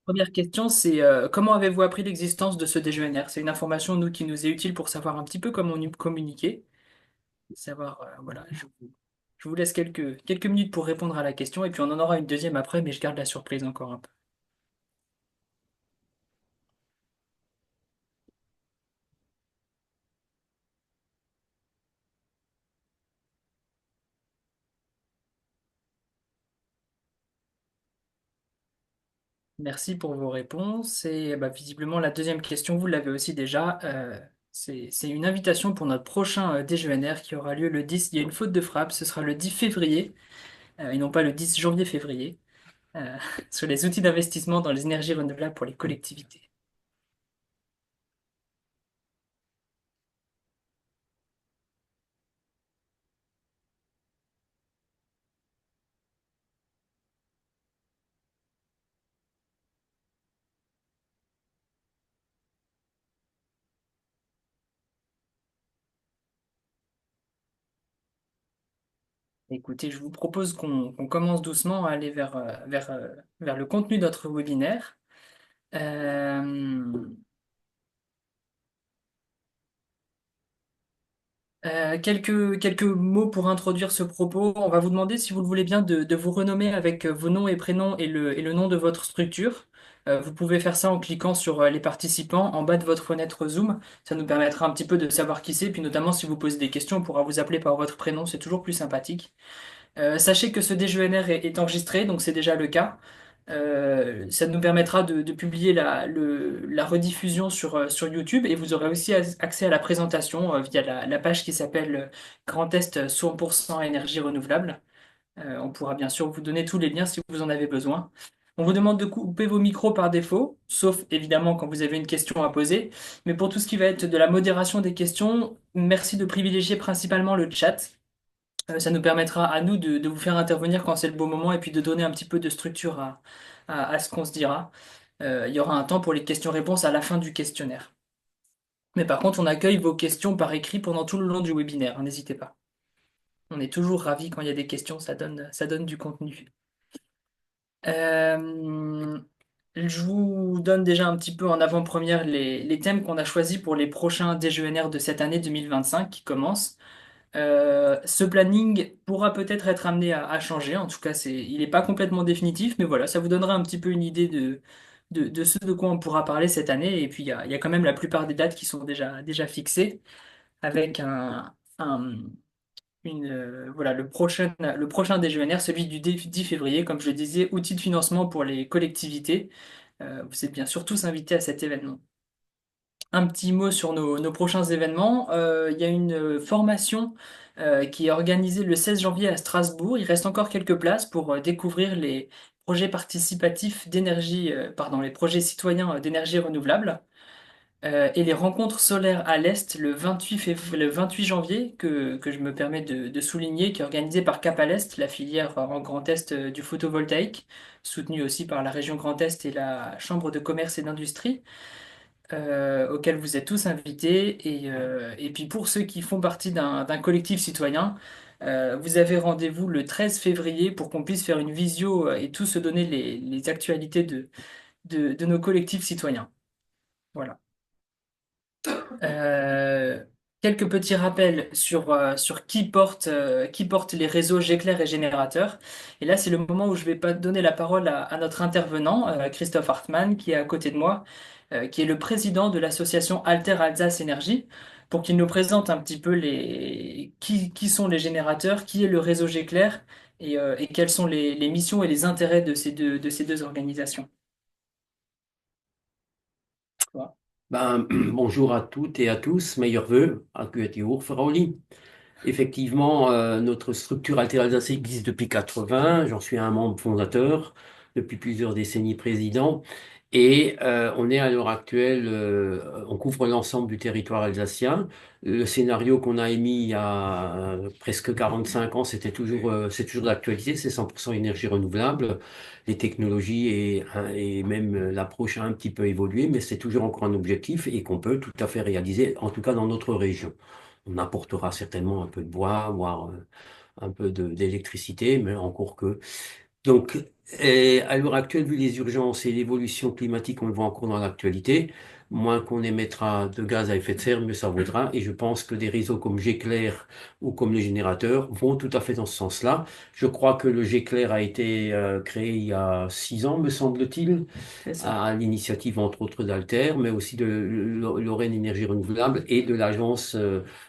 Première question, c'est comment avez-vous appris l'existence de ce DGNR? C'est une information, nous, qui nous est utile pour savoir un petit peu comment communiquer. Savoir, voilà, je vous laisse quelques minutes pour répondre à la question et puis on en aura une deuxième après, mais je garde la surprise encore un peu. Merci pour vos réponses. Et bah, visiblement, la deuxième question, vous l'avez aussi déjà. C'est une invitation pour notre prochain DGNR qui aura lieu le 10. Il y a une faute de frappe, ce sera le 10 février et non pas le 10 janvier-février, euh, sur les outils d'investissement dans les énergies renouvelables pour les collectivités. Écoutez, je vous propose qu'on commence doucement à aller vers le contenu de notre webinaire. Euh, quelques mots pour introduire ce propos. On va vous demander, si vous le voulez bien, de vous renommer avec vos noms et prénoms et le nom de votre structure. Vous pouvez faire ça en cliquant sur les participants en bas de votre fenêtre Zoom. Ça nous permettra un petit peu de savoir qui c'est. Puis notamment, si vous posez des questions, on pourra vous appeler par votre prénom. C'est toujours plus sympathique. Sachez que ce DGNR est enregistré, donc c'est déjà le cas. Ça nous permettra de publier la rediffusion sur YouTube et vous aurez aussi accès à la présentation via la page qui s'appelle Grand Est 100% énergie renouvelable. On pourra bien sûr vous donner tous les liens si vous en avez besoin. On vous demande de couper vos micros par défaut, sauf évidemment quand vous avez une question à poser. Mais pour tout ce qui va être de la modération des questions, merci de privilégier principalement le chat. Ça nous permettra à nous de vous faire intervenir quand c'est le bon moment et puis de donner un petit peu de structure à ce qu'on se dira. Il y aura un temps pour les questions-réponses à la fin du questionnaire. Mais par contre, on accueille vos questions par écrit pendant tout le long du webinaire, hein, n'hésitez pas. On est toujours ravis quand il y a des questions, ça donne du contenu. Euh, je vous donne déjà un petit peu en avant-première les thèmes qu'on a choisis pour les prochains DGNR de cette année 2025 qui commence. Ce planning pourra peut-être être amené à changer. En tout cas, il n'est pas complètement définitif, mais voilà, ça vous donnera un petit peu une idée de ce de quoi on pourra parler cette année. Et puis, il y a quand même la plupart des dates qui sont déjà fixées, avec voilà, le prochain DGNR, celui du 10 février, comme je le disais, outil de financement pour les collectivités. Vous êtes bien sûr tous invités à cet événement. Un petit mot sur nos prochains événements. Il y a une formation qui est organisée le 16 janvier à Strasbourg. Il reste encore quelques places pour découvrir les projets participatifs d'énergie, pardon, les projets citoyens d'énergie renouvelable et les rencontres solaires à l'Est le 28 janvier que je me permets de souligner, qui est organisée par Cap à l'Est, la filière en Grand Est du photovoltaïque, soutenue aussi par la région Grand Est et la Chambre de commerce et d'industrie auquel vous êtes tous invités. Et puis pour ceux qui font partie d'un collectif citoyen, vous avez rendez-vous le 13 février pour qu'on puisse faire une visio et tous se donner les actualités de nos collectifs citoyens. Voilà. Euh, Quelques petits rappels sur qui porte les réseaux Géclair et Générateur. Et là, c'est le moment où je vais pas donner la parole à notre intervenant, Christophe Hartmann, qui est à côté de moi, qui est le président de l'association Alter Alsace Énergie, pour qu'il nous présente un petit peu qui sont les générateurs, qui est le réseau Géclair et quelles sont les missions et les intérêts de ces deux organisations. Voilà. Bonjour à toutes et à tous, meilleurs vœux à Kuetihour, Frauli. Effectivement, notre structure Alter Alsace existe depuis 80. J'en suis un membre fondateur, depuis plusieurs décennies président. Et on est à l'heure actuelle, on couvre l'ensemble du territoire alsacien. Le scénario qu'on a émis il y a presque 45 ans, c'est toujours d'actualité, c'est 100% énergie renouvelable. Les technologies et même l'approche a un petit peu évolué, mais c'est toujours encore un objectif et qu'on peut tout à fait réaliser, en tout cas dans notre région. On apportera certainement un peu de bois, voire un peu d'électricité, mais encore que. Donc, Et à l'heure actuelle, vu les urgences et l'évolution climatique, on le voit encore dans l'actualité, moins qu'on émettra de gaz à effet de serre, mieux ça vaudra. Et je pense que des réseaux comme Géclair ou comme les générateurs vont tout à fait dans ce sens-là. Je crois que le Géclair a été créé il y a 6 ans, me semble-t-il, C'est ça. à l'initiative entre autres d'Alter, mais aussi de Lorraine Énergie Renouvelable et de l'agence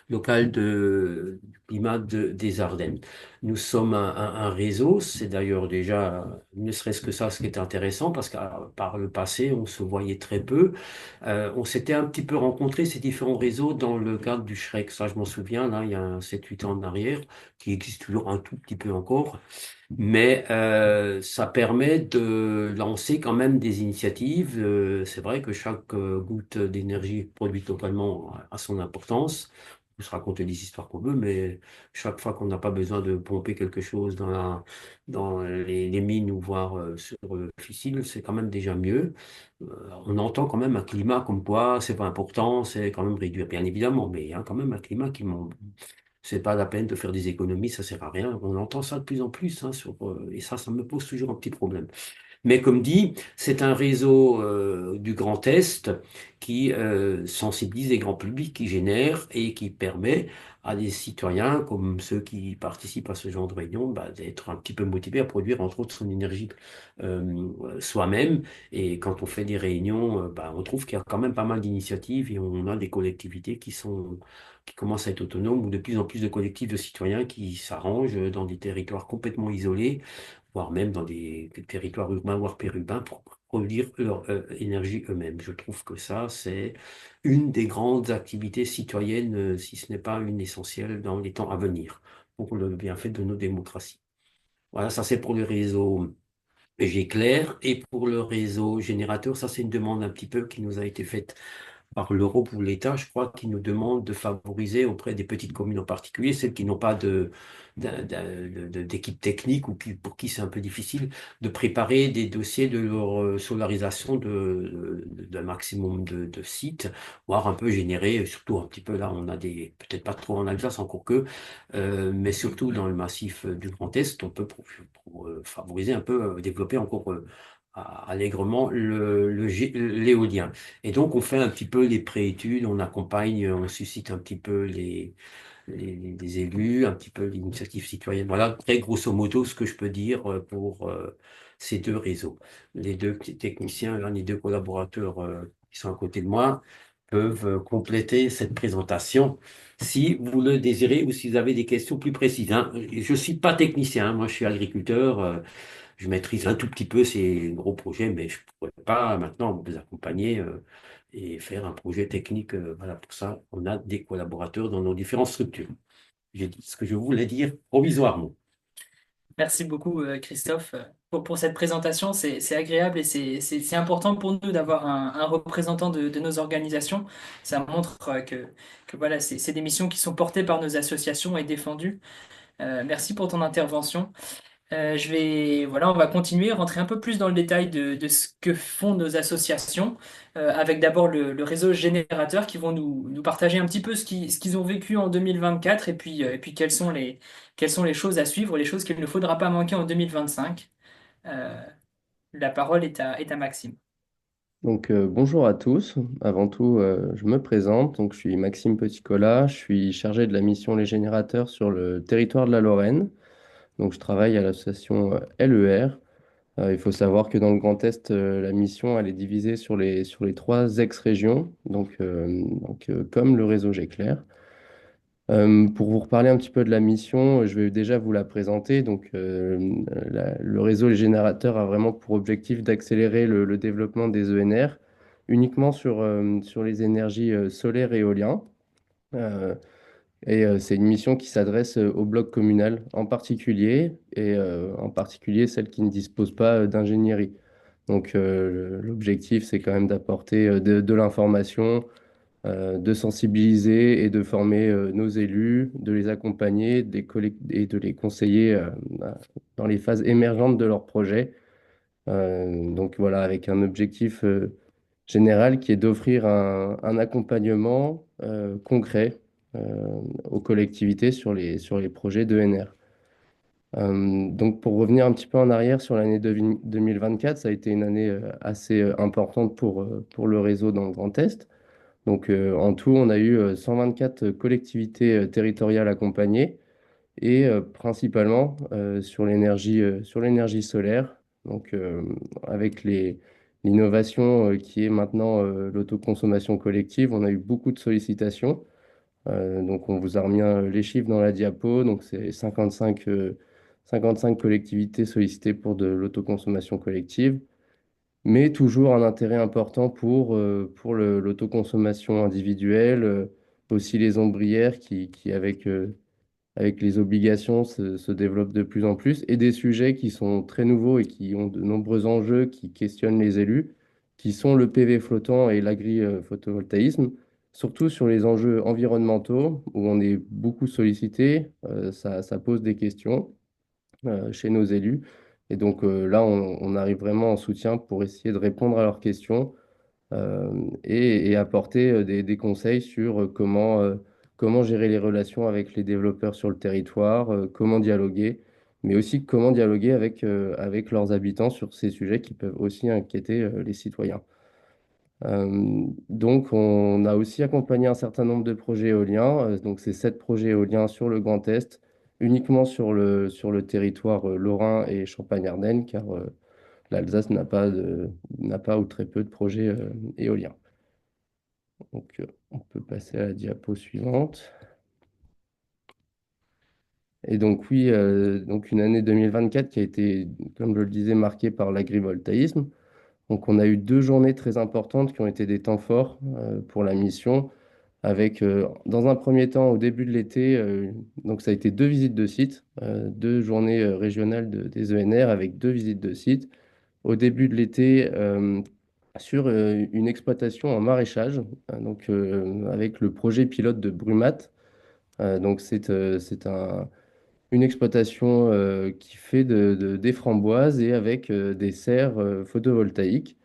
locale du climat des Ardennes. Nous sommes un réseau, c'est d'ailleurs déjà, ne serait-ce que ça, ce qui est intéressant, parce que par le passé, on se voyait très peu. On s'était un petit peu rencontrés, ces différents réseaux, dans le cadre du Shrek. Ça, je m'en souviens, là, il y a 7-8 ans en arrière, qui existe toujours un tout petit peu encore. Mais ça permet de lancer quand même des initiatives. C'est vrai que chaque goutte d'énergie produite localement a son importance. On peut se raconter des histoires qu'on veut, mais chaque fois qu'on n'a pas besoin de pomper quelque chose dans les mines ou voire sur le fissile, c'est quand même déjà mieux. On entend quand même un climat comme quoi c'est pas important, c'est quand même réduire, bien évidemment, mais il y a quand même un climat qui monte. C'est pas la peine de faire des économies, ça sert à rien. On entend ça de plus en plus, hein, et ça me pose toujours un petit problème. Mais comme dit, c'est un réseau du Grand Est qui sensibilise les grands publics, qui génère et qui permet à des citoyens, comme ceux qui participent à ce genre de réunion, bah, d'être un petit peu motivés à produire, entre autres, son énergie soi-même. Et quand on fait des réunions, bah, on trouve qu'il y a quand même pas mal d'initiatives et on a des collectivités qui commencent à être autonomes ou de plus en plus de collectifs de citoyens qui s'arrangent dans des territoires complètement isolés voire même dans des territoires urbains, voire périurbains, pour produire leur énergie eux-mêmes. Je trouve que ça, c'est une des grandes activités citoyennes, si ce n'est pas une essentielle dans les temps à venir, pour le bienfait de nos démocraties. Voilà, ça c'est pour le réseau Géclair. Et pour le réseau générateur, ça c'est une demande un petit peu qui nous a été faite par l'Europe ou l'État, je crois, qui nous demande de favoriser auprès des petites communes en particulier, celles qui n'ont pas d'équipe technique ou pour qui c'est un peu difficile, de préparer des dossiers de leur solarisation d'un maximum de sites, voire un peu générer, surtout un petit peu là, on a peut-être pas trop en Alsace encore que, mais surtout dans le massif du Grand Est, on peut pour, favoriser un peu, développer encore allègrement l'éolien. Et donc, on fait un petit peu les préétudes, on accompagne, on suscite un petit peu les élus, un petit peu l'initiative citoyenne. Voilà, très grosso modo, ce que je peux dire pour ces deux réseaux. Les deux techniciens, les deux collaborateurs qui sont à côté de moi peuvent compléter cette présentation si vous le désirez ou si vous avez des questions plus précises, hein. Je ne suis pas technicien, hein, moi je suis agriculteur. Je maîtrise un tout petit peu ces gros projets, mais je ne pourrais pas maintenant vous accompagner et faire un projet technique. Voilà, pour ça, on a des collaborateurs dans nos différentes structures. J'ai dit ce que je voulais dire provisoirement. Merci beaucoup, Christophe, pour cette présentation. C'est agréable et c'est important pour nous d'avoir un représentant de nos organisations. Ça montre que voilà, c'est des missions qui sont portées par nos associations et défendues. Merci pour ton intervention. Voilà, on va continuer, rentrer un peu plus dans le détail de ce que font nos associations, avec d'abord le réseau générateur qui vont nous partager un petit peu ce qu'ils ont vécu en 2024 et puis quelles sont les choses à suivre, les choses qu'il ne faudra pas manquer en 2025. Euh, la parole est à Maxime. Bonjour à tous. Avant tout, je me présente. Je suis Maxime Petitcola. Je suis chargé de la mission Les Générateurs sur le territoire de la Lorraine. Je travaille à l'association LER. Il faut savoir que dans le Grand Est, la mission elle est divisée sur les trois ex-régions, comme le réseau Géclair. Pour vous reparler un petit peu de la mission, je vais déjà vous la présenter. Le réseau Les Générateurs a vraiment pour objectif d'accélérer le développement des ENR uniquement sur les énergies solaires et éoliennes. C'est une mission qui s'adresse au bloc communal en particulier, en particulier celles qui ne disposent pas d'ingénierie. L'objectif, c'est quand même d'apporter de l'information, de sensibiliser et de former nos élus, de les accompagner et de les conseiller dans les phases émergentes de leur projet. Voilà, avec un objectif général qui est d'offrir un accompagnement concret aux collectivités sur les projets d'ENR. Donc pour revenir un petit peu en arrière sur l'année 2024, ça a été une année assez importante pour le réseau dans le Grand Est. Donc en tout, on a eu 124 collectivités territoriales accompagnées et principalement sur l'énergie solaire. Donc avec l'innovation qui est maintenant l'autoconsommation collective, on a eu beaucoup de sollicitations. Donc, on vous a remis les chiffres dans la diapo. Donc, c'est 55 collectivités sollicitées pour de l'autoconsommation collective, mais toujours un intérêt important pour l'autoconsommation individuelle, aussi les ombrières qui avec les obligations, se développent de plus en plus, et des sujets qui sont très nouveaux et qui ont de nombreux enjeux qui questionnent les élus, qui sont le PV flottant et l'agri-photovoltaïsme, surtout sur les enjeux environnementaux, où on est beaucoup sollicité, ça pose des questions chez nos élus. Et donc là, on arrive vraiment en soutien pour essayer de répondre à leurs questions et apporter des conseils sur comment gérer les relations avec les développeurs sur le territoire, comment dialoguer, mais aussi comment dialoguer avec leurs habitants sur ces sujets qui peuvent aussi inquiéter les citoyens. Donc, on a aussi accompagné un certain nombre de projets éoliens. Donc, c'est 7 projets éoliens sur le Grand Est, uniquement sur le territoire lorrain et Champagne-Ardenne, car l'Alsace n'a pas ou très peu de projets éoliens. Donc, on peut passer à la diapo suivante. Et donc, oui, donc une année 2024 qui a été, comme je le disais, marquée par l'agrivoltaïsme. Donc, on a eu 2 journées très importantes qui ont été des temps forts pour la mission, avec, dans un premier temps, au début de l'été, donc ça a été 2 visites de site, 2 journées régionales des ENR avec 2 visites de site. Au début de l'été, sur une exploitation en maraîchage, donc avec le projet pilote de Brumat. Donc c'est une exploitation qui fait des framboises et avec des serres photovoltaïques.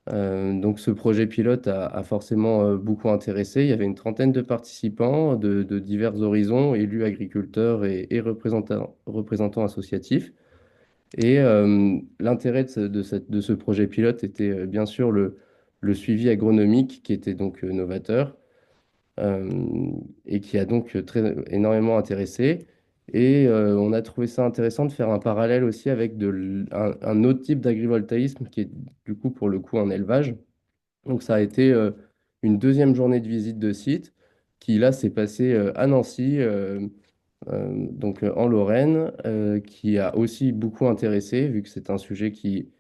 Donc ce projet pilote a forcément beaucoup intéressé. Il y avait une trentaine de participants de divers horizons, élus, agriculteurs et représentants associatifs. Et l'intérêt de ce projet pilote était bien sûr le suivi agronomique qui était donc novateur euh, et qui a donc énormément intéressé. Et on a trouvé ça intéressant de faire un parallèle aussi avec un autre type d'agrivoltaïsme qui est du coup pour le coup un élevage. Donc ça a été une deuxième journée de visite de site qui là s'est passée à Nancy. Donc en Lorraine, qui a aussi beaucoup intéressé, vu que c'est un sujet qui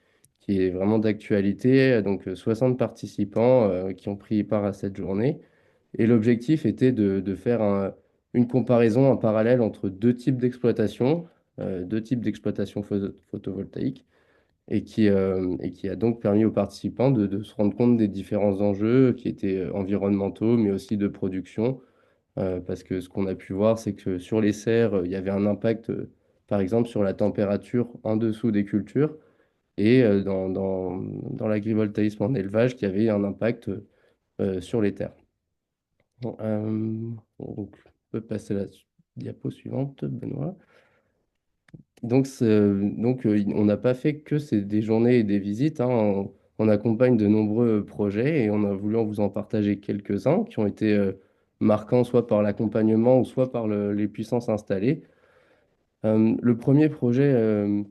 est vraiment d'actualité. Donc 60 participants qui ont pris part à cette journée. Et l'objectif était de faire une comparaison, un parallèle entre 2 types d'exploitation, 2 types d'exploitation photovoltaïque, et qui a donc permis aux participants de se rendre compte des différents enjeux qui étaient environnementaux, mais aussi de production parce que ce qu'on a pu voir, c'est que sur les serres, il y avait un impact, par exemple, sur la température en dessous des cultures, et dans l'agrivoltaïsme en élevage, qui avait un impact sur les terres. Bon, on peut passer à la diapo suivante, Benoît. On n'a pas fait que des journées et des visites, hein. On accompagne de nombreux projets et on a voulu vous en partager quelques-uns qui ont été marquants soit par l'accompagnement ou soit par les puissances installées. Le premier projet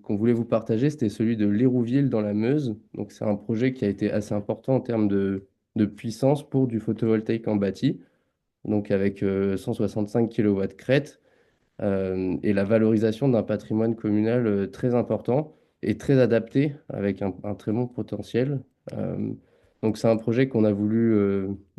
qu'on voulait vous partager, c'était celui de l'Hérouville dans la Meuse. Donc c'est un projet qui a été assez important en termes de puissance pour du photovoltaïque en bâti, donc avec 165 kW crête et la valorisation d'un patrimoine communal très important et très adapté avec un très bon potentiel. Euh, donc c'est un projet qu'on a voulu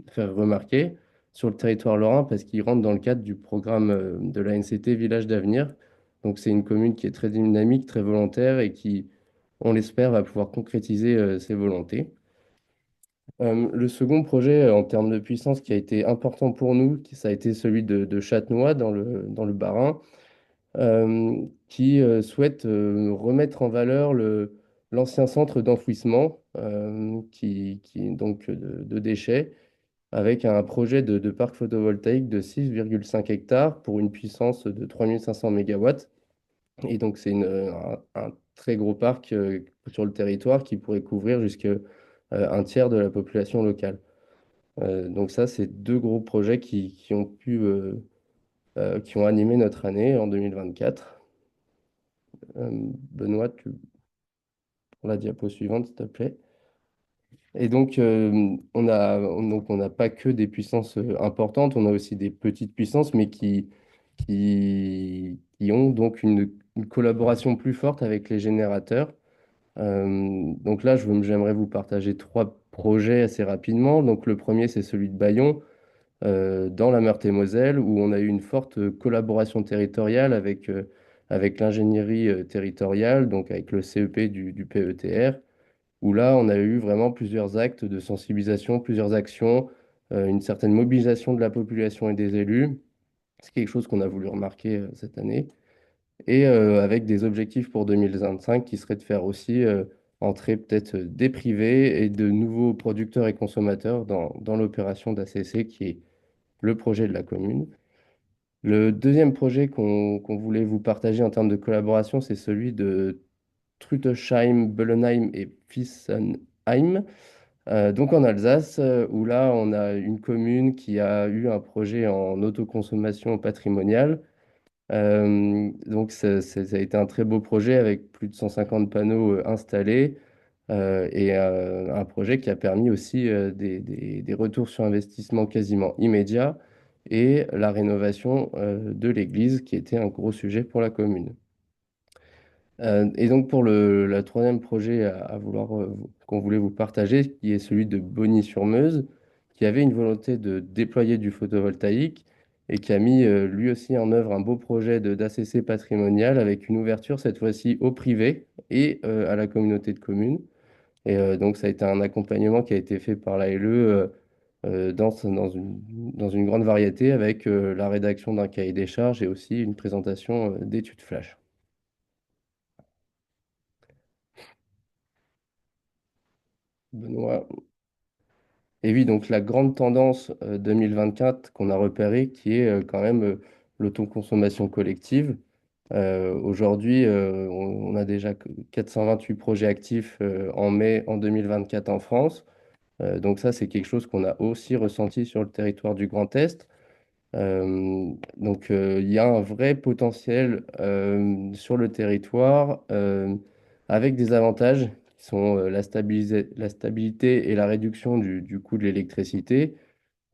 faire remarquer sur le territoire lorrain parce qu'il rentre dans le cadre du programme de la NCT Village d'avenir. Donc c'est une commune qui est très dynamique, très volontaire et qui, on l'espère, va pouvoir concrétiser ses volontés. Le second projet en termes de puissance qui a été important pour nous, ça a été celui de Châtenois dans le Bas-Rhin qui souhaite remettre en valeur l'ancien centre d'enfouissement qui est donc de déchets avec un projet de parc photovoltaïque de 6,5 hectares pour une puissance de 3500 mégawatts. Et donc, c'est un très gros parc sur le territoire qui pourrait couvrir jusqu'à un tiers de la population locale. Donc ça, c'est deux gros projets qui ont animé notre année en 2024. Benoît, pour la diapo suivante, s'il te plaît. Et donc, on n'a pas que des puissances importantes, on a aussi des petites puissances, mais qui ont donc une collaboration plus forte avec les générateurs. Donc là, j'aimerais vous partager trois projets assez rapidement. Donc le premier, c'est celui de Bayon, dans la Meurthe-et-Moselle, où on a eu une forte collaboration territoriale avec l'ingénierie territoriale, donc avec le CEP du PETR, où là, on a eu vraiment plusieurs actes de sensibilisation, plusieurs actions, une certaine mobilisation de la population et des élus. C'est quelque chose qu'on a voulu remarquer cette année. Et avec des objectifs pour 2025 qui seraient de faire aussi entrer peut-être des privés et de nouveaux producteurs et consommateurs dans l'opération d'ACC qui est le projet de la commune. Le deuxième projet qu'on voulait vous partager en termes de collaboration, c'est celui de Trutesheim, Bellenheim et Fissenheim, donc en Alsace, où là, on a une commune qui a eu un projet en autoconsommation patrimoniale. Donc ça a été un très beau projet avec plus de 150 panneaux installés et un projet qui a permis aussi des retours sur investissement quasiment immédiats et la rénovation de l'église qui était un gros sujet pour la commune. Et donc pour le troisième projet qu'on voulait vous partager, qui est celui de Bogny-sur-Meuse, qui avait une volonté de déployer du photovoltaïque et qui a mis lui aussi en œuvre un beau projet d'ACC patrimonial avec une ouverture cette fois-ci au privé et à la communauté de communes. Et donc ça a été un accompagnement qui a été fait par l'ALE dans une grande variété avec la rédaction d'un cahier des charges et aussi une présentation d'études flash. Benoît. Et oui, donc la grande tendance 2024 qu'on a repérée, qui est quand même l'autoconsommation collective. Aujourd'hui, on a déjà 428 projets actifs en mai en 2024 en France. Donc ça, c'est quelque chose qu'on a aussi ressenti sur le territoire du Grand Est. Il y a un vrai potentiel sur le territoire avec des avantages qui sont la stabilité et la réduction du coût de l'électricité,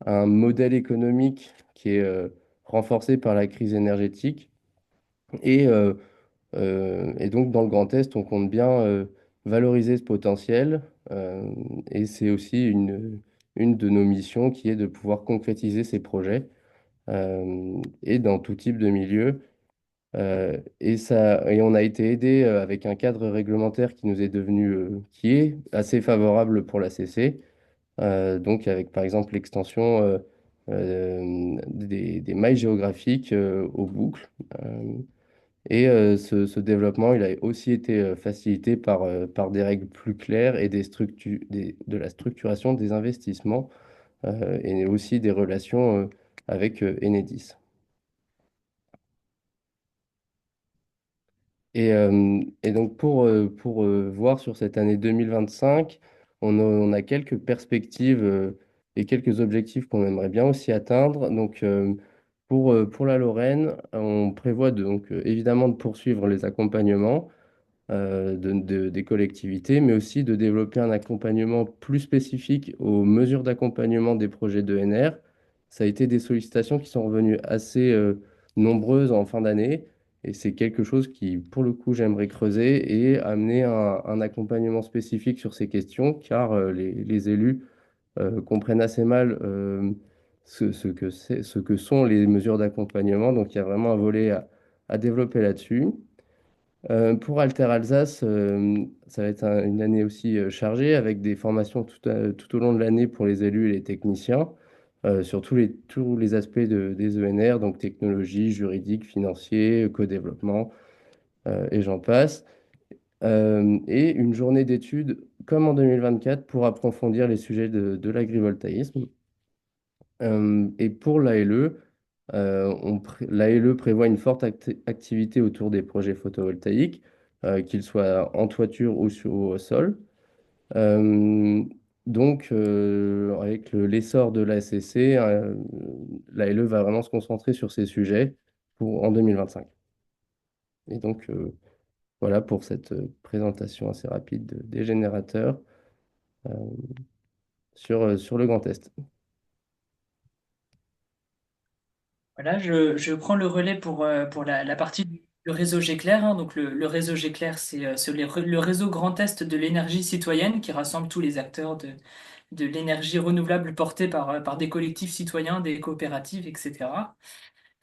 un modèle économique qui est renforcé par la crise énergétique et donc dans le Grand Est, on compte bien valoriser ce potentiel et c'est aussi une de nos missions qui est de pouvoir concrétiser ces projets et dans tout type de milieu. Et on a été aidé avec un cadre réglementaire qui nous est qui est assez favorable pour la CC. Donc avec par exemple l'extension des mailles géographiques aux boucles. Et ce développement, il a aussi été facilité par des règles plus claires et de la structuration des investissements et aussi des relations avec Enedis. Et donc pour voir sur cette année 2025, on a quelques perspectives et quelques objectifs qu'on aimerait bien aussi atteindre. Donc pour la Lorraine, on prévoit donc évidemment de poursuivre les accompagnements des collectivités, mais aussi de développer un accompagnement plus spécifique aux mesures d'accompagnement des projets d'ENR. Ça a été des sollicitations qui sont revenues assez nombreuses en fin d'année, et c'est quelque chose qui, pour le coup, j'aimerais creuser et amener un accompagnement spécifique sur ces questions, car les élus comprennent assez mal ce que sont les mesures d'accompagnement, donc il y a vraiment un volet à développer là-dessus. Pour Alter Alsace, ça va être une année aussi chargée avec des formations tout au long de l'année pour les élus et les techniciens sur tous les aspects des ENR, donc technologie, juridique, financier, co-développement et j'en passe. Et une journée d'études comme en 2024 pour approfondir les sujets de l'agrivoltaïsme. Et pour l'ALE, L'ALE prévoit une forte activité autour des projets photovoltaïques, qu'ils soient en toiture ou au sol. Euh, avec l'essor de l'ACC, l'ALE va vraiment se concentrer sur ces sujets en 2025. Et donc, voilà pour cette présentation assez rapide des générateurs euh, sur le Grand Est. Voilà, je prends le relais pour la partie du réseau Géclair, hein. Donc le réseau Géclair, le réseau Grand Est de l'énergie citoyenne qui rassemble tous les acteurs de l'énergie renouvelable portés par des collectifs citoyens, des coopératives, etc.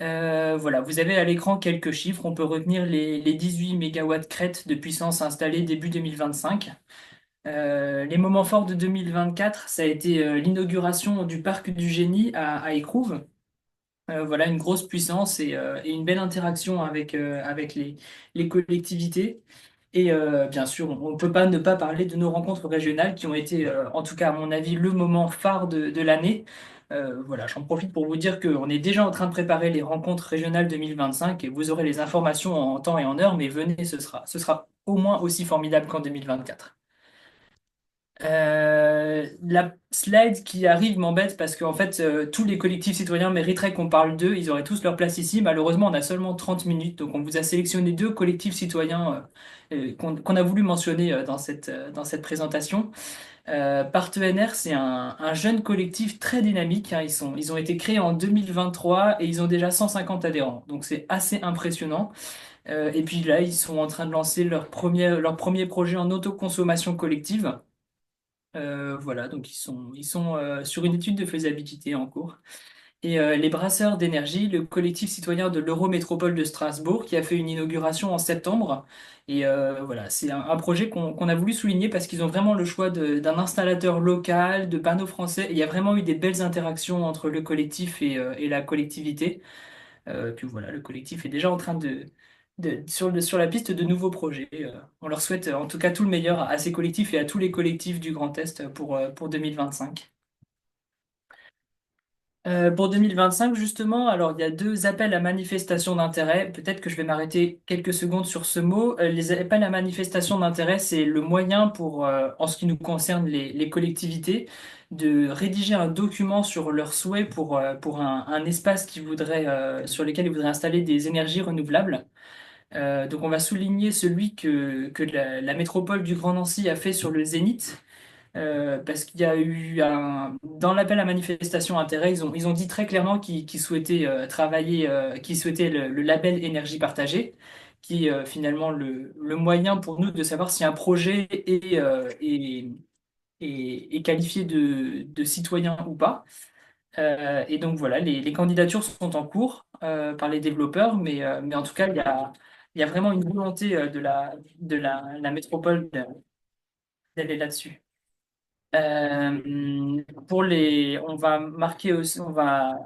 Voilà, vous avez à l'écran quelques chiffres. On peut retenir les 18 mégawatts crête de puissance installée début 2025. Les moments forts de 2024, ça a été l'inauguration du parc du Génie à Écrouves. Voilà, une grosse puissance et une belle interaction avec les collectivités. Et bien sûr, on ne peut pas ne pas parler de nos rencontres régionales qui ont été, en tout cas à mon avis, le moment phare de l'année. Voilà, j'en profite pour vous dire qu'on est déjà en train de préparer les rencontres régionales 2025 et vous aurez les informations en temps et en heure, mais venez, ce sera au moins aussi formidable qu'en 2024. La slide qui arrive m'embête parce qu'en fait, tous les collectifs citoyens mériteraient qu'on parle d'eux. Ils auraient tous leur place ici. Malheureusement, on a seulement 30 minutes. Donc, on vous a sélectionné deux collectifs citoyens qu'on a voulu mentionner dans cette présentation. Part-ENR, c'est un jeune collectif très dynamique, hein. Ils ont été créés en 2023 et ils ont déjà 150 adhérents. Donc, c'est assez impressionnant. Et puis là, ils sont en train de lancer leur premier projet en autoconsommation collective. Voilà, donc ils sont sur une étude de faisabilité en cours. Et les brasseurs d'énergie, le collectif citoyen de l'Eurométropole de Strasbourg, qui a fait une inauguration en septembre. Et voilà, c'est un projet qu'on a voulu souligner parce qu'ils ont vraiment le choix d'un installateur local, de panneaux français. Et il y a vraiment eu des belles interactions entre le collectif et la collectivité. Puis voilà, le collectif est déjà en train sur la piste de nouveaux projets. On leur souhaite en tout cas tout le meilleur à ces collectifs et à tous les collectifs du Grand Est pour 2025. Pour 2025, justement, alors il y a deux appels à manifestation d'intérêt. Peut-être que je vais m'arrêter quelques secondes sur ce mot. Les appels à manifestation d'intérêt, c'est le moyen pour, en ce qui nous concerne les collectivités, de rédiger un document sur leurs souhaits pour un espace sur lequel ils voudraient installer des énergies renouvelables. Donc on va souligner celui que la métropole du Grand Nancy a fait sur le Zénith. Parce qu'il y a eu dans l'appel à manifestation intérêt, ils ont dit très clairement qu'ils souhaitaient travailler, qu'ils souhaitaient le label énergie partagée, qui est finalement le moyen pour nous de savoir si un projet est qualifié de citoyen ou pas. Et donc voilà, les candidatures sont en cours par les développeurs, mais en tout cas, il y a vraiment une volonté de la métropole d'aller là-dessus. On va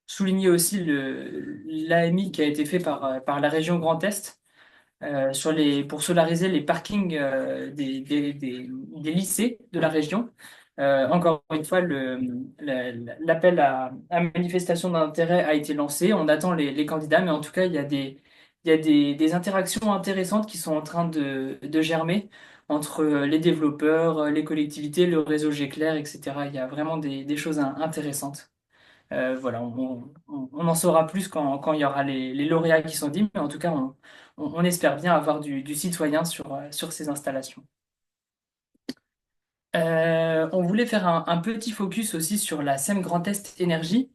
souligner aussi l'AMI qui a été fait par la région Grand Est pour solariser les parkings des lycées de la région. Encore une fois, l'appel à manifestation d'intérêt a été lancé. On attend les candidats, mais en tout cas, il y a des interactions intéressantes qui sont en train de germer entre les développeurs, les collectivités, le réseau Géclair, etc. Il y a vraiment des choses intéressantes. Voilà, on en saura plus quand il y aura les lauréats qui sont dits, mais en tout cas, on espère bien avoir du citoyen sur ces installations. On voulait faire un petit focus aussi sur la SEM Grand Est Énergie,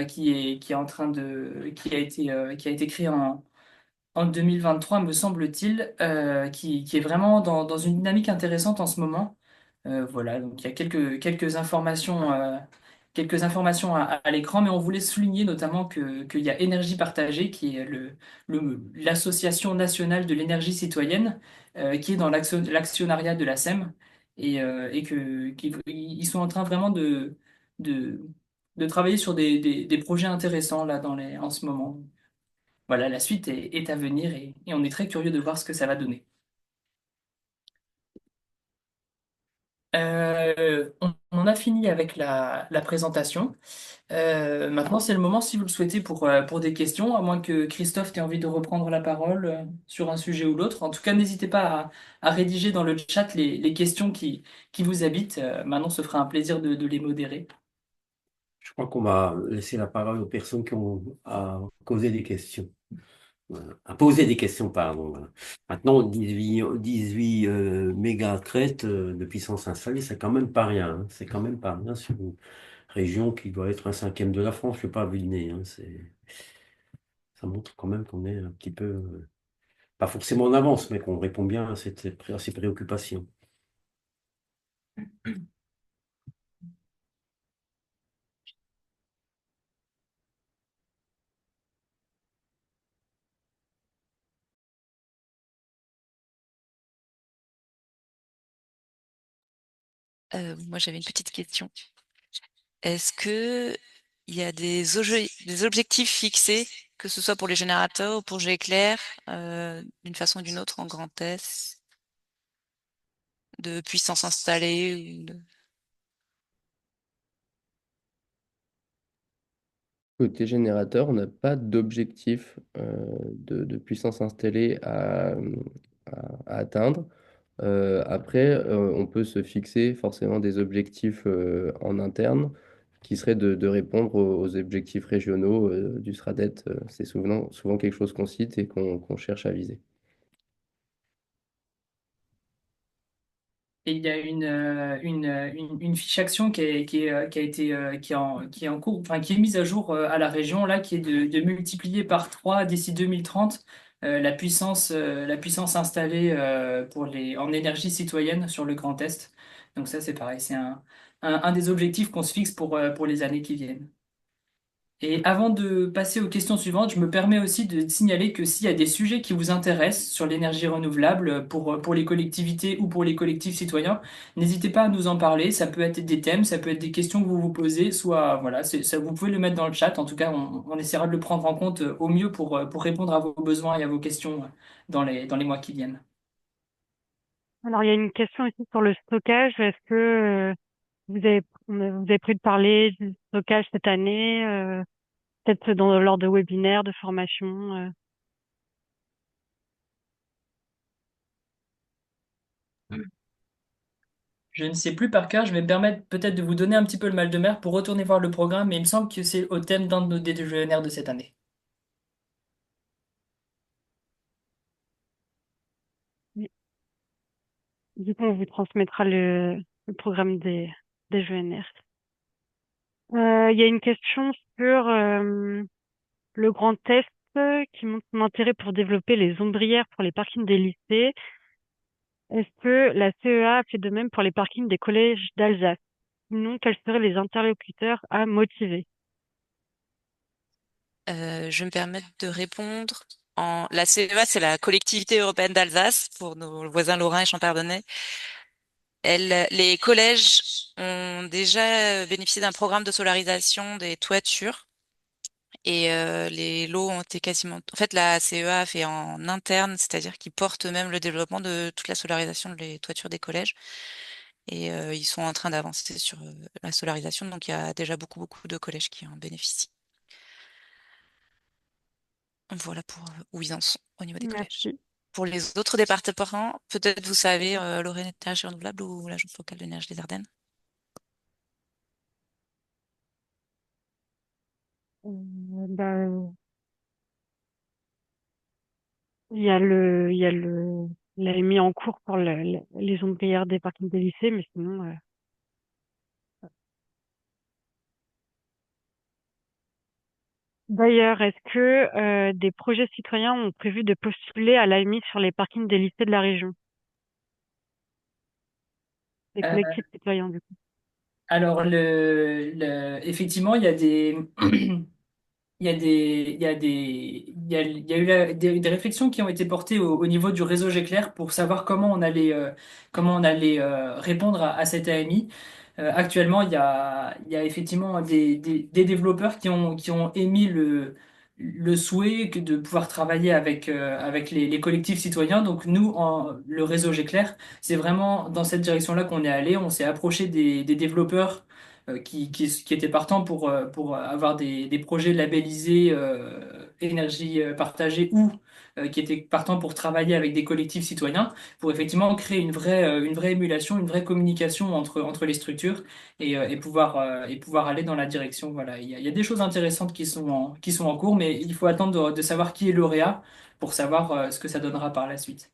qui est en train qui a été créée en 2023, me semble-t-il, qui est vraiment dans une dynamique intéressante en ce moment. Voilà, donc il y a quelques informations à l'écran, mais on voulait souligner notamment qu'il y a Énergie Partagée, qui est l'association nationale de l'énergie citoyenne, qui est dans l'actionnariat de la SEM, et qu'ils sont en train vraiment de, de travailler sur des projets intéressants là, en ce moment. Voilà, la suite est à venir et on est très curieux de voir ce que ça va donner. On on a fini avec la présentation. Maintenant, c'est le moment, si vous le souhaitez, pour des questions, à moins que Christophe ait envie de reprendre la parole sur un sujet ou l'autre. En tout cas, n'hésitez pas à rédiger dans le chat les questions qui vous habitent. Manon se fera un plaisir de les modérer. Je crois qu'on va laisser la parole aux personnes qui ont à causer des questions. Voilà. À poser des questions, pardon. Voilà. Maintenant, 18 mégacrêtes de puissance installée, c'est quand même pas rien. Hein. C'est quand même pas rien sur une région qui doit être un cinquième de la France. Je ne sais pas vu le nez. Hein. Ça montre quand même qu'on est un petit peu, pas forcément en avance, mais qu'on répond bien à ces préoccupations. Moi, j'avais une petite question. Est-ce que il y a des objectifs fixés, que ce soit pour les générateurs ou pour GEClair, d'une façon ou d'une autre, en Grand S, de puissance installée Côté générateur, on n'a pas d'objectif de puissance installée à atteindre. Après, on peut se fixer forcément des objectifs en interne qui seraient de répondre aux objectifs régionaux du SRADET. C'est souvent quelque chose qu'on cite et qu'on cherche à viser. Et il y a une fiche action qui a été, qui est en cours, enfin, qui est mise à jour à la région, là, qui est de multiplier par 3 d'ici 2030 la puissance installée en énergie citoyenne sur le Grand Est. Donc ça, c'est pareil, c'est un des objectifs qu'on se fixe pour les années qui viennent. Et avant de passer aux questions suivantes, je me permets aussi de signaler que s'il y a des sujets qui vous intéressent sur l'énergie renouvelable pour les collectivités ou pour les collectifs citoyens, n'hésitez pas à nous en parler. Ça peut être des thèmes, ça peut être des questions que vous vous posez, soit voilà, ça, vous pouvez le mettre dans le chat. En tout cas, on essaiera de le prendre en compte au mieux pour répondre à vos besoins et à vos questions dans les mois qui viennent. Alors, il y a une question aussi sur le stockage. Est-ce que vous avez prévu de parler du stockage cette année, peut-être lors de webinaires, de formations Je ne sais plus par cœur, je vais me permettre peut-être de vous donner un petit peu le mal de mer pour retourner voir le programme, mais il me semble que c'est au thème d'un de nos déjeuner de cette année. Oui. Du coup, on vous transmettra le programme des GNR. Il y a une question sur le Grand Est qui montre son intérêt pour développer les ombrières pour les parkings des lycées. Est-ce que la CEA a fait de même pour les parkings des collèges d'Alsace? Sinon, quels seraient les interlocuteurs à motiver? je me permets de répondre. La CEA, c'est la Collectivité européenne d'Alsace, pour nos voisins lorrains et champardonnais. Les collèges ont déjà bénéficié d'un programme de solarisation des toitures. Et les lots ont été quasiment... En fait, la CEA a fait en interne, c'est-à-dire qu'ils portent même le développement de toute la solarisation des toitures des collèges. Et ils sont en train d'avancer sur la solarisation, donc il y a déjà beaucoup, beaucoup de collèges qui en bénéficient. Voilà pour où ils en sont au niveau des collèges. Merci. Pour les autres départements, peut-être vous savez, Lorraine Énergie Renouvelable ou l'Agence locale d'énergie des Ardennes. Bah, il a mis en cours pour les ombrières des parkings des lycées, mais sinon, d'ailleurs, est-ce que des projets citoyens ont prévu de postuler à l'AMI sur les parkings des lycées de la région? Des Euh, collectifs citoyens, du coup. alors, effectivement, il y a des, il y a des, il y a des, il y a eu des réflexions qui ont été portées au niveau du réseau Géclair pour savoir comment on allait répondre à cette AMI. Actuellement, il y a effectivement des développeurs qui ont émis le souhait de pouvoir travailler avec les collectifs citoyens. Donc nous, le réseau Géclair, c'est vraiment dans cette direction-là qu'on est allé. On s'est approché des développeurs qui étaient partants pour avoir des projets labellisés énergie partagée ou qui étaient partants pour travailler avec des collectifs citoyens pour effectivement créer une vraie émulation, une vraie communication entre les structures et pouvoir aller dans la direction. Voilà, il y a des choses intéressantes qui sont en cours, mais il faut attendre de savoir qui est lauréat pour savoir ce que ça donnera par la suite.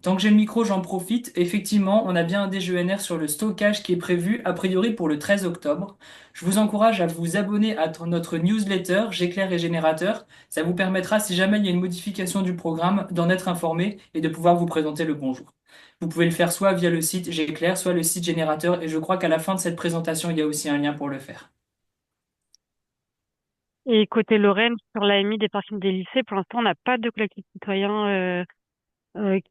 Tant que j'ai le micro, j'en profite. Effectivement, on a bien un DGENR sur le stockage qui est prévu, a priori pour le 13 octobre. Je vous encourage à vous abonner à notre newsletter, J'éclaire et Générateur. Ça vous permettra, si jamais il y a une modification du programme, d'en être informé et de pouvoir vous présenter le bonjour. Vous pouvez le faire soit via le site J'éclaire, soit le site Générateur, et je crois qu'à la fin de cette présentation, il y a aussi un lien pour le faire. Et côté Lorraine, sur l'AMI des parkings des lycées, pour l'instant, on n'a pas de collectif citoyen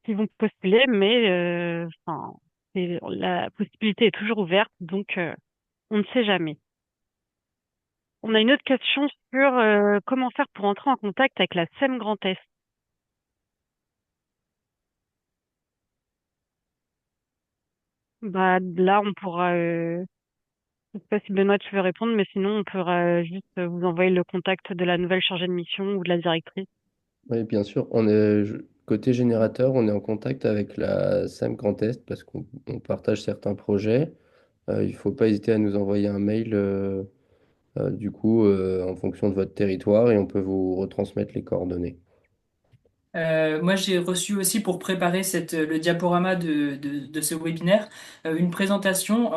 qui vont postuler, mais enfin, la possibilité est toujours ouverte, donc on ne sait jamais. On a une autre question sur comment faire pour entrer en contact avec la SEM Grand Est. Bah là, on pourra, je sais pas si Benoît tu veux répondre, mais sinon on pourra juste vous envoyer le contact de la nouvelle chargée de mission ou de la directrice. Oui, bien sûr. Côté générateur, on est en contact avec la SAM Grand Est parce qu'on partage certains projets. Il ne faut pas hésiter à nous envoyer un mail en fonction de votre territoire et on peut vous retransmettre les coordonnées. Moi, j'ai reçu aussi pour préparer le diaporama de ce webinaire une présentation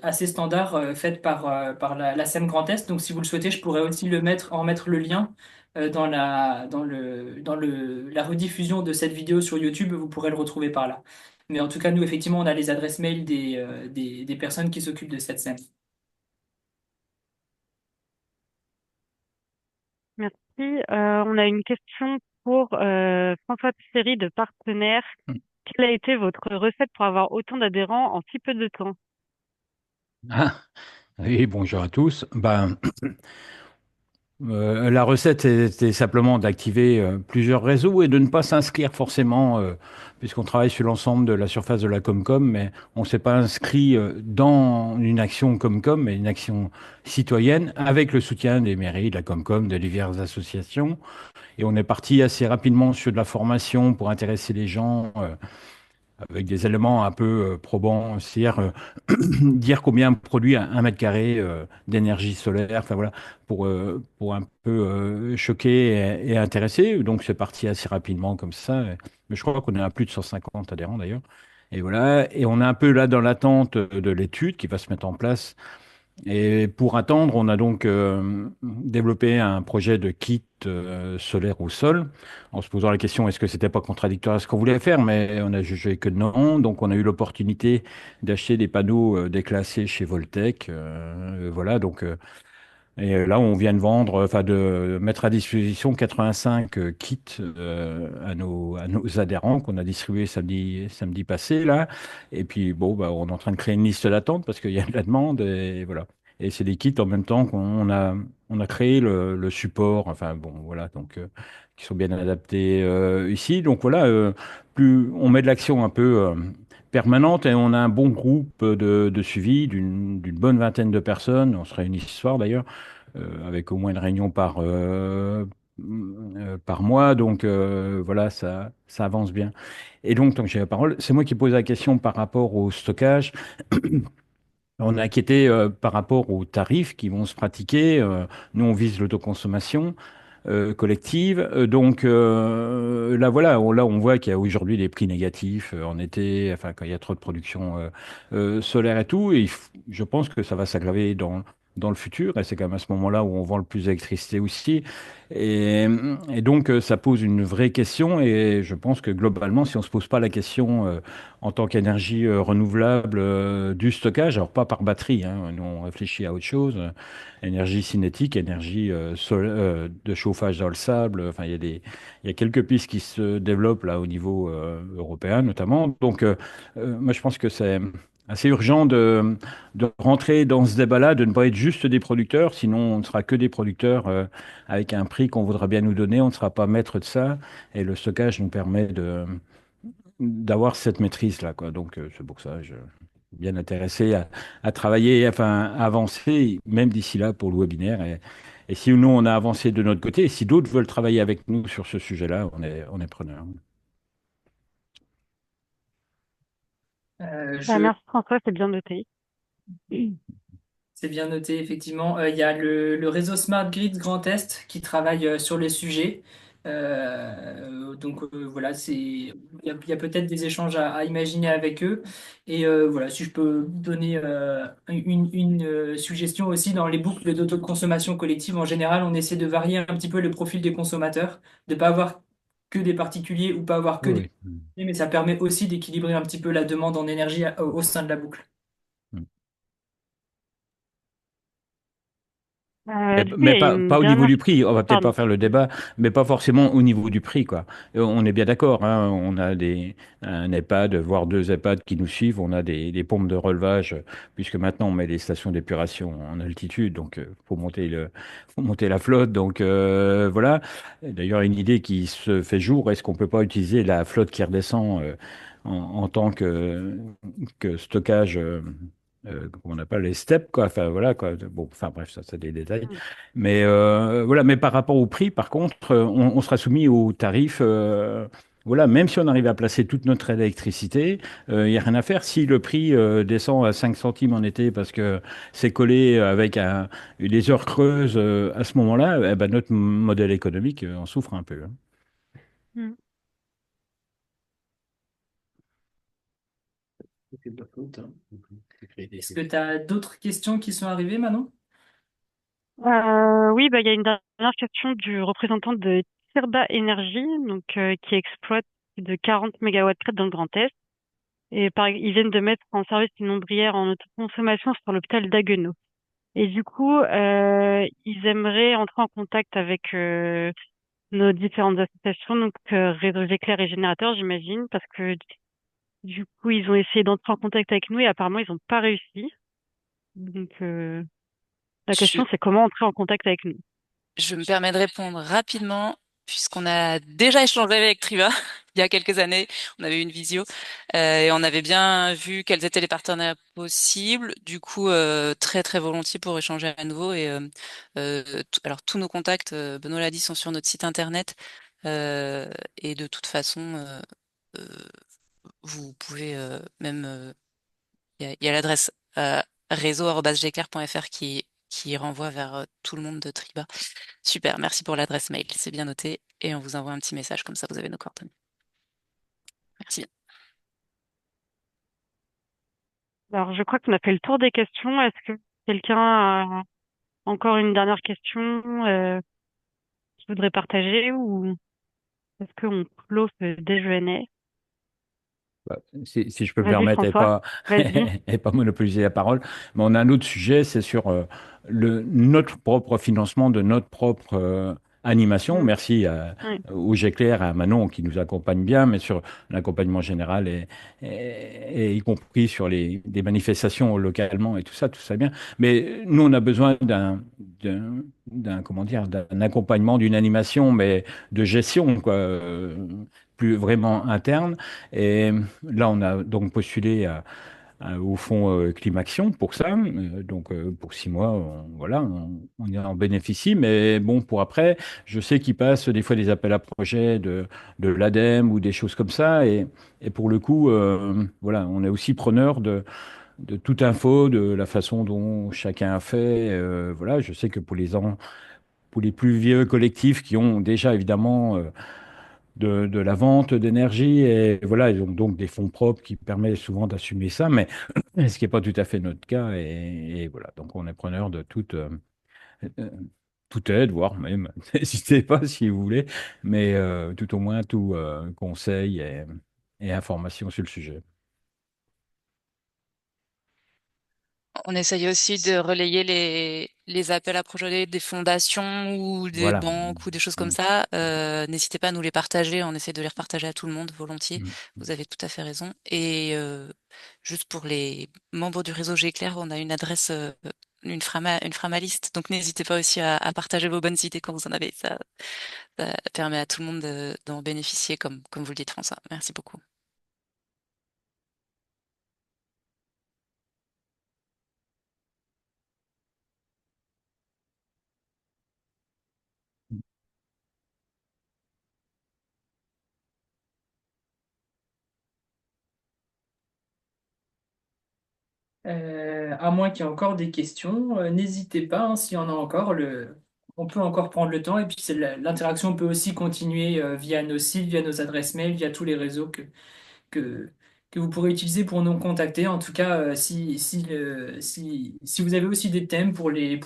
assez standard faite par la SEM Grand Est. Donc, si vous le souhaitez, je pourrais aussi en mettre le lien la rediffusion de cette vidéo sur YouTube. Vous pourrez le retrouver par là. Mais en tout cas, nous, effectivement, on a les adresses mail des personnes qui s'occupent de cette SEM. Merci. On a une question pour François Pissery de Partenaire. Quelle a été votre recette pour avoir autant d'adhérents en si peu de temps? Ah, oui, bonjour à tous. La recette était simplement d'activer plusieurs réseaux et de ne pas s'inscrire forcément, puisqu'on travaille sur l'ensemble de la surface de la Comcom, mais on ne s'est pas inscrit dans une action Comcom, mais une action citoyenne avec le soutien des mairies, de la Comcom, de diverses associations. Et on est parti assez rapidement sur de la formation pour intéresser les gens. Avec des éléments un peu probants, c'est-à-dire dire combien produit un mètre carré d'énergie solaire, enfin voilà, pour un peu choquer et intéresser. Donc c'est parti assez rapidement comme ça. Mais je crois qu'on est à plus de 150 adhérents d'ailleurs. Et voilà, et on est un peu là dans l'attente de l'étude qui va se mettre en place et pour attendre, on a donc développé un projet de kit solaire au sol, en se posant la question est-ce que c'était pas contradictoire à ce qu'on voulait faire, mais on a jugé que non. Donc on a eu l'opportunité d'acheter des panneaux déclassés chez Voltec. Voilà, donc là on vient de vendre, enfin de mettre à disposition 85 kits à nos adhérents qu'on a distribués samedi passé là. Et puis bon, bah, on est en train de créer une liste d'attente parce qu'il y a de la demande et voilà. Et c'est des kits en même temps on a créé le support, enfin bon, voilà, donc qui sont bien adaptés ici. Donc voilà, plus on met de l'action un peu permanente et on a un bon groupe de suivi d'une bonne vingtaine de personnes. On se réunit ce soir d'ailleurs, avec au moins une réunion par mois. Donc voilà, ça avance bien. Et donc, tant que j'ai la parole, c'est moi qui pose la question par rapport au stockage. On est inquiété par rapport aux tarifs qui vont se pratiquer. Nous, on vise l'autoconsommation collective. Donc là, voilà, là, on voit qu'il y a aujourd'hui des prix négatifs en été, enfin, quand il y a trop de production solaire et tout. Et je pense que ça va s'aggraver dans le futur. Et c'est quand même à ce moment-là où on vend le plus d'électricité aussi. Et, et donc, ça pose une vraie question. Et je pense que globalement, si on ne se pose pas la question en tant qu'énergie renouvelable du stockage, alors pas par batterie, hein, nous on réfléchit à autre chose, énergie cinétique, énergie de chauffage dans le sable, enfin il y a quelques pistes qui se développent là au niveau européen notamment. Donc moi je pense que assez urgent de rentrer dans ce débat-là, de ne pas être juste des producteurs, sinon on ne sera que des producteurs avec un prix qu'on voudra bien nous donner, on ne sera pas maître de ça, et le stockage nous permet d'avoir cette maîtrise-là, quoi. Donc c'est pour ça que je suis bien intéressé à travailler, enfin à avancer, même d'ici là pour le webinaire. Et si nous, on a avancé de notre côté, et si d'autres veulent travailler avec nous sur ce sujet-là, on est preneurs. Bah, Je merci François, c'est bien noté. C'est bien noté, effectivement. Il y a le réseau Smart Grid Grand Est qui travaille sur les sujets. Voilà, il y a peut-être des échanges à imaginer avec eux. Et voilà, si je peux donner une suggestion aussi, dans les boucles d'autoconsommation collective, en général, on essaie de varier un petit peu le profil des consommateurs, de ne pas avoir que des particuliers ou pas avoir que des... Oui, oui. Mais ça permet aussi d'équilibrer un petit peu la demande en énergie au sein de la boucle. Du coup, il y Mais a pas, une pas au niveau dernière... du prix, on va peut-être Pardon. pas faire le débat, mais pas forcément au niveau du prix, quoi. On est bien d'accord, hein, on a un EHPAD, voire deux EHPAD qui nous suivent, on a des pompes de relevage, puisque maintenant on met des stations d'épuration en altitude, donc faut monter la flotte, donc voilà. D'ailleurs, une idée qui se fait jour, est-ce qu'on peut pas utiliser la flotte qui redescend en tant que stockage comment on appelle les steps, quoi. Enfin, voilà, quoi. Bon, enfin, bref, ça, c'est des détails. Mais voilà, mais par rapport au prix, par contre, on sera soumis aux tarifs. Voilà, même si on arrive à placer toute notre électricité, il n'y a rien à faire. Si le prix descend à 5 centimes en été parce que c'est collé avec les heures creuses à ce moment-là, eh ben, notre modèle économique en souffre un peu, hein. Mm. C'est de la faute, hein. C'est créé Est-ce des- que tu as d'autres questions qui sont arrivées, Manon? Oui, bah, il y a une dernière question du représentant de Tirba Énergie, donc, qui exploite plus de 40 mégawatts crête dans le Grand Est. Et ils viennent de mettre en service une ombrière en autoconsommation sur l'hôpital d'Haguenau. Et du coup, ils aimeraient entrer en contact avec nos différentes associations, donc Réseau Éclair et Générateur, j'imagine, parce que du coup, ils ont essayé d'entrer en contact avec nous et apparemment, ils n'ont pas réussi. Donc, la Je, question, c'est comment entrer en contact avec nous. je me permets de répondre rapidement, puisqu'on a déjà échangé avec Triva il y a quelques années. On avait eu une visio et on avait bien vu quels étaient les partenaires possibles. Du coup, très très volontiers pour échanger à nouveau. Et alors tous nos contacts, Benoît l'a dit, sont sur notre site internet. Et de toute façon, euh, vous pouvez même il y a l'adresse réseau@gclair.fr qui renvoie vers tout le monde de Triba. Super, merci pour l'adresse mail, c'est bien noté. Et on vous envoie un petit message, comme ça vous avez nos coordonnées. Merci bien. Alors, je crois qu'on a fait le tour des questions. Est-ce que quelqu'un a encore une dernière question qu'il voudrait partager ou est-ce qu'on clôt ce déjeuner? Bah, si je peux me Vas-y, permettre François. Vas-y. et pas monopoliser la parole, mais on a un autre sujet, c'est sur notre propre financement de notre propre animation. Mm. Merci Oui. au Géclair, à Manon qui nous accompagne bien, mais sur l'accompagnement général et y compris sur des manifestations localement et tout ça bien. Mais nous, on a besoin comment dire, d'un accompagnement, d'une animation, mais de gestion, quoi, plus vraiment interne. Et là, on a donc postulé au fonds Climaction pour ça. Donc, pour 6 mois, voilà, on en bénéficie. Mais bon, pour après, je sais qu'il passe des fois des appels à projets de l'ADEME ou des choses comme ça. Et pour le coup, voilà, on est aussi preneur de toute info, de la façon dont chacun a fait. Voilà, je sais que pour les plus vieux collectifs qui ont déjà évidemment de la vente d'énergie. Et voilà, ils ont donc des fonds propres qui permettent souvent d'assumer ça, mais ce qui n'est pas tout à fait notre cas. Et voilà, donc on est preneur de euh, toute aide, voire même, n'hésitez pas si vous voulez, mais tout au moins tout conseil et information sur le sujet. On essaye aussi de relayer les appels à projets des fondations ou des Voilà. banques ou des choses comme Mm. ça. N'hésitez pas à nous les partager. On essaie de les repartager à tout le monde volontiers. Mm. Vous avez tout à fait raison. Et juste pour les membres du réseau Géclair, on a une adresse, une framaliste. Donc n'hésitez pas aussi à partager vos bonnes idées quand vous en avez. Ça permet à tout le monde d'en bénéficier, comme vous le dites, François. Merci beaucoup. À moins qu'il y ait encore des questions, n'hésitez pas, hein, s'il y en a encore, on peut encore prendre le temps. Et puis l'interaction peut aussi continuer via nos sites, via nos adresses mail, via tous les réseaux que, que vous pourrez utiliser pour nous contacter. En tout cas, si vous avez aussi des thèmes pour les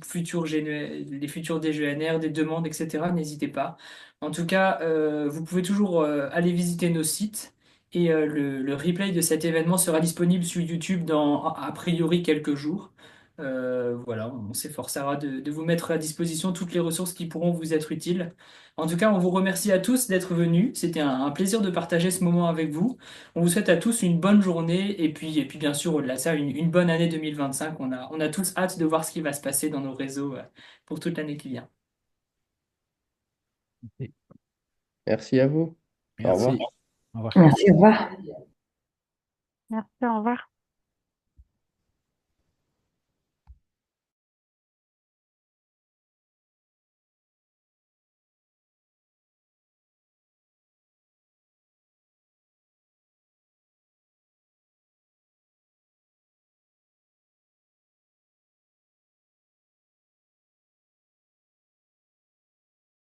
futurs DGNR, des demandes, etc., n'hésitez pas. En tout cas, vous pouvez toujours aller visiter nos sites et le replay de cet événement sera disponible sur YouTube dans a priori quelques jours. Voilà, on s'efforcera de vous mettre à disposition toutes les ressources qui pourront vous être utiles. En tout cas, on vous remercie à tous d'être venus. C'était un plaisir de partager ce moment avec vous. On vous souhaite à tous une bonne journée et puis bien sûr, au-delà de ça, une bonne année 2025. On a tous hâte de voir ce qui va se passer dans nos réseaux pour toute l'année qui vient. Merci à vous. Au revoir. Merci. Au revoir. Merci, au revoir. Merci, au revoir.